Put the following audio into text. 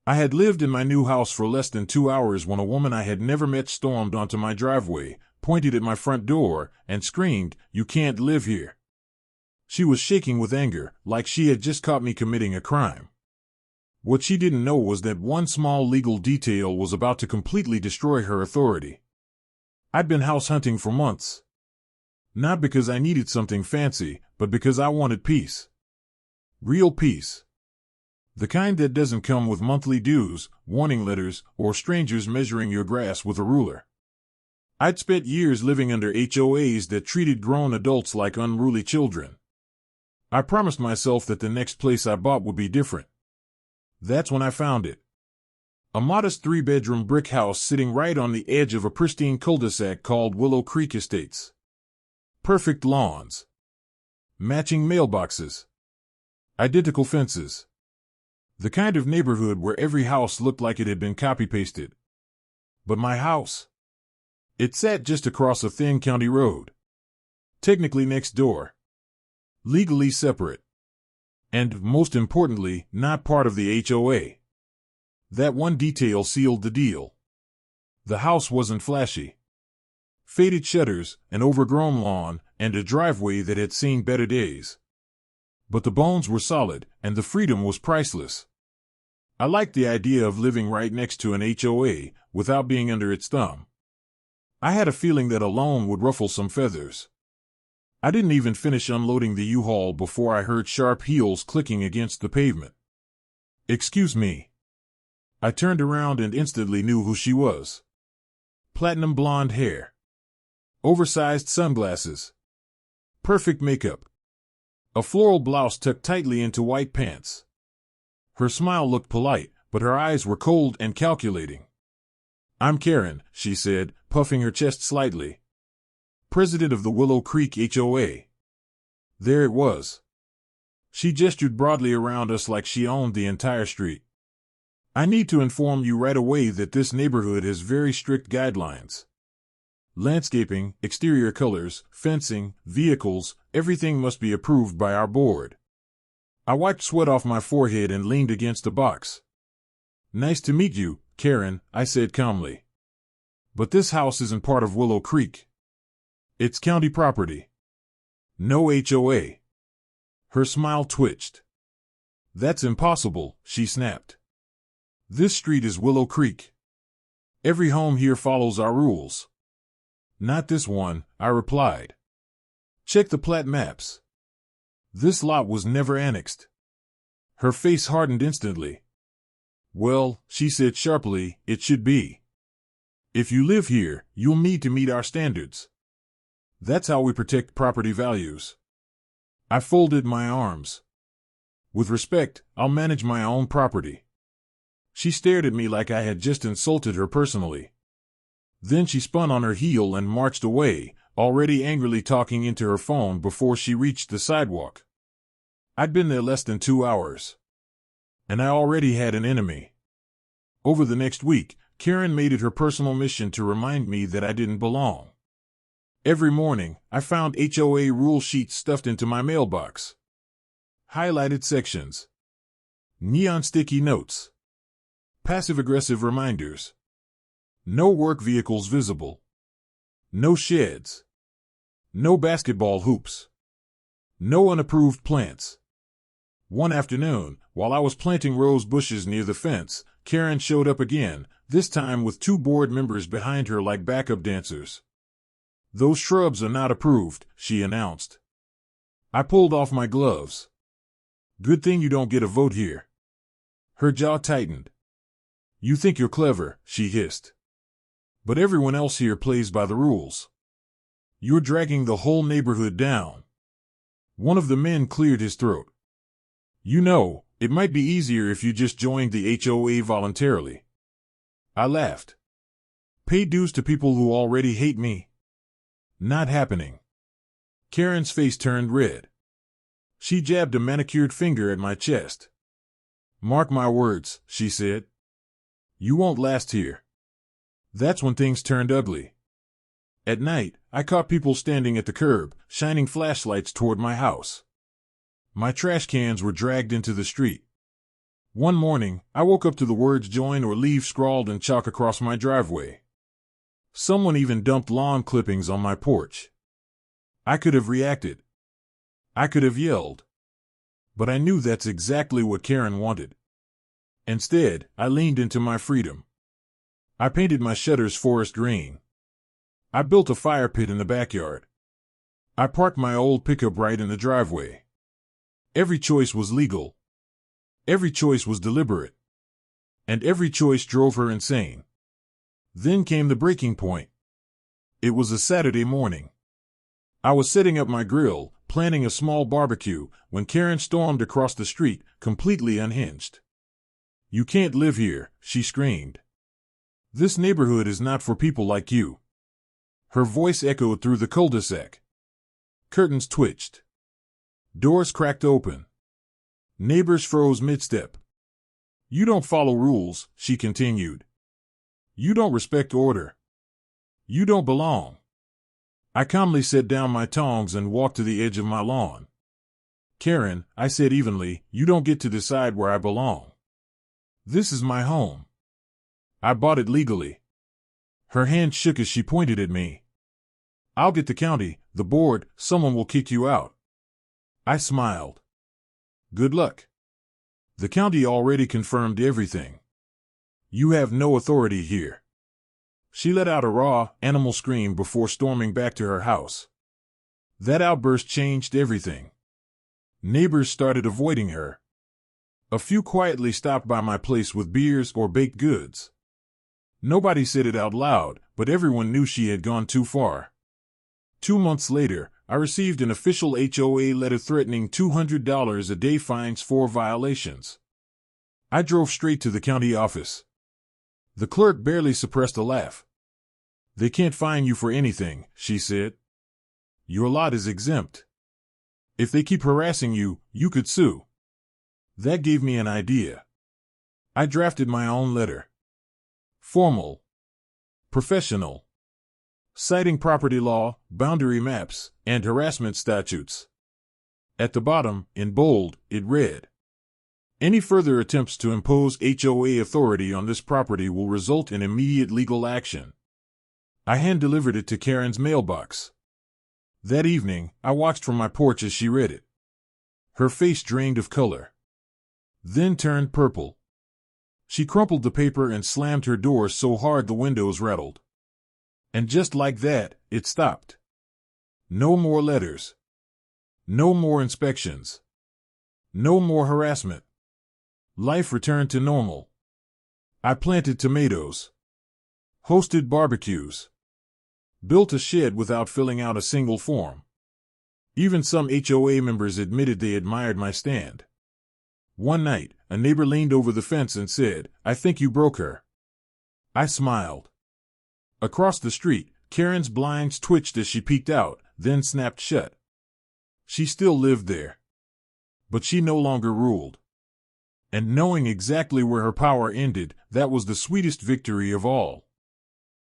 I had lived in my new house for less than 2 hours when a woman I had never met stormed onto my driveway, pointed at my front door, and screamed, "You can't live here." She was shaking with anger, like she had just caught me committing a crime. What she didn't know was that one small legal detail was about to completely destroy her authority. I'd been house hunting for months. Not because I needed something fancy, but because I wanted peace. Real peace. The kind that doesn't come with monthly dues, warning letters, or strangers measuring your grass with a ruler. I'd spent years living under HOAs that treated grown adults like unruly children. I promised myself that the next place I bought would be different. That's when I found it. A modest 3-bedroom brick house sitting right on the edge of a pristine cul-de-sac called Willow Creek Estates. Perfect lawns. Matching mailboxes. Identical fences. The kind of neighborhood where every house looked like it had been copy-pasted. But my house? It sat just across a thin county road. Technically next door. Legally separate. And, most importantly, not part of the HOA. That one detail sealed the deal. The house wasn't flashy. Faded shutters, an overgrown lawn, and a driveway that had seen better days. But the bones were solid, and the freedom was priceless. I liked the idea of living right next to an HOA, without being under its thumb. I had a feeling that a loan would ruffle some feathers. I didn't even finish unloading the U-Haul before I heard sharp heels clicking against the pavement. "Excuse me." I turned around and instantly knew who she was. Platinum blonde hair. Oversized sunglasses. Perfect makeup. A floral blouse tucked tightly into white pants. Her smile looked polite, but her eyes were cold and calculating. "I'm Karen," she said, puffing her chest slightly. "President of the Willow Creek HOA. There it was. She gestured broadly around us like she owned the entire street. "I need to inform you right away that this neighborhood has very strict guidelines. Landscaping, exterior colors, fencing, vehicles, everything must be approved by our board." I wiped sweat off my forehead and leaned against a box. "Nice to meet you, Karen," I said calmly. "But this house isn't part of Willow Creek. It's county property. No HOA." Her smile twitched. "That's impossible," she snapped. "This street is Willow Creek. Every home here follows our rules." "Not this one," I replied. "Check the plat maps. This lot was never annexed." Her face hardened instantly. "Well," she said sharply, "it should be. If you live here, you'll need to meet our standards. That's how we protect property values." I folded my arms. "With respect, I'll manage my own property." She stared at me like I had just insulted her personally. Then she spun on her heel and marched away, already angrily talking into her phone before she reached the sidewalk. I'd been there less than 2 hours. And I already had an enemy. Over the next week, Karen made it her personal mission to remind me that I didn't belong. Every morning, I found HOA rule sheets stuffed into my mailbox. Highlighted sections. Neon sticky notes. Passive-aggressive reminders. No work vehicles visible. No sheds. No basketball hoops. No unapproved plants. One afternoon, while I was planting rose bushes near the fence, Karen showed up again, this time with 2 board members behind her like backup dancers. "Those shrubs are not approved," she announced. I pulled off my gloves. "Good thing you don't get a vote here." Her jaw tightened. "You think you're clever," she hissed. "But everyone else here plays by the rules. You're dragging the whole neighborhood down." One of the men cleared his throat. "You know, it might be easier if you just joined the HOA voluntarily." I laughed. "Pay dues to people who already hate me? Not happening." Karen's face turned red. She jabbed a manicured finger at my chest. "Mark my words," she said. "You won't last here." That's when things turned ugly. At night, I caught people standing at the curb, shining flashlights toward my house. My trash cans were dragged into the street. One morning, I woke up to the words join or leave scrawled in chalk across my driveway. Someone even dumped lawn clippings on my porch. I could have reacted. I could have yelled. But I knew that's exactly what Karen wanted. Instead, I leaned into my freedom. I painted my shutters forest green. I built a fire pit in the backyard. I parked my old pickup right in the driveway. Every choice was legal. Every choice was deliberate. And every choice drove her insane. Then came the breaking point. It was a Saturday morning. I was setting up my grill, planning a small barbecue, when Karen stormed across the street, completely unhinged. "You can't live here," she screamed. "This neighborhood is not for people like you." Her voice echoed through the cul-de-sac. Curtains twitched. Doors cracked open. Neighbors froze mid-step. "You don't follow rules," she continued. "You don't respect order. You don't belong." I calmly set down my tongs and walked to the edge of my lawn. "Karen," I said evenly, "you don't get to decide where I belong. This is my home. I bought it legally." Her hand shook as she pointed at me. "I'll get the county, the board, someone will kick you out." I smiled. "Good luck. The county already confirmed everything. You have no authority here." She let out a raw, animal scream before storming back to her house. That outburst changed everything. Neighbors started avoiding her. A few quietly stopped by my place with beers or baked goods. Nobody said it out loud, but everyone knew she had gone too far. 2 months later, I received an official HOA letter threatening $200 a day fines for violations. I drove straight to the county office. The clerk barely suppressed a laugh. "They can't fine you for anything," she said. "Your lot is exempt. If they keep harassing you, you could sue." That gave me an idea. I drafted my own letter. Formal. Professional. Citing property law, boundary maps, and harassment statutes. At the bottom, in bold, it read, "Any further attempts to impose HOA authority on this property will result in immediate legal action." I hand-delivered it to Karen's mailbox. That evening, I watched from my porch as she read it. Her face drained of color. Then turned purple. She crumpled the paper and slammed her door so hard the windows rattled. And just like that, it stopped. No more letters. No more inspections. No more harassment. Life returned to normal. I planted tomatoes. Hosted barbecues. Built a shed without filling out a single form. Even some HOA members admitted they admired my stand. One night, a neighbor leaned over the fence and said, "I think you broke her." I smiled. Across the street, Karen's blinds twitched as she peeked out, then snapped shut. She still lived there. But she no longer ruled. And knowing exactly where her power ended, that was the sweetest victory of all.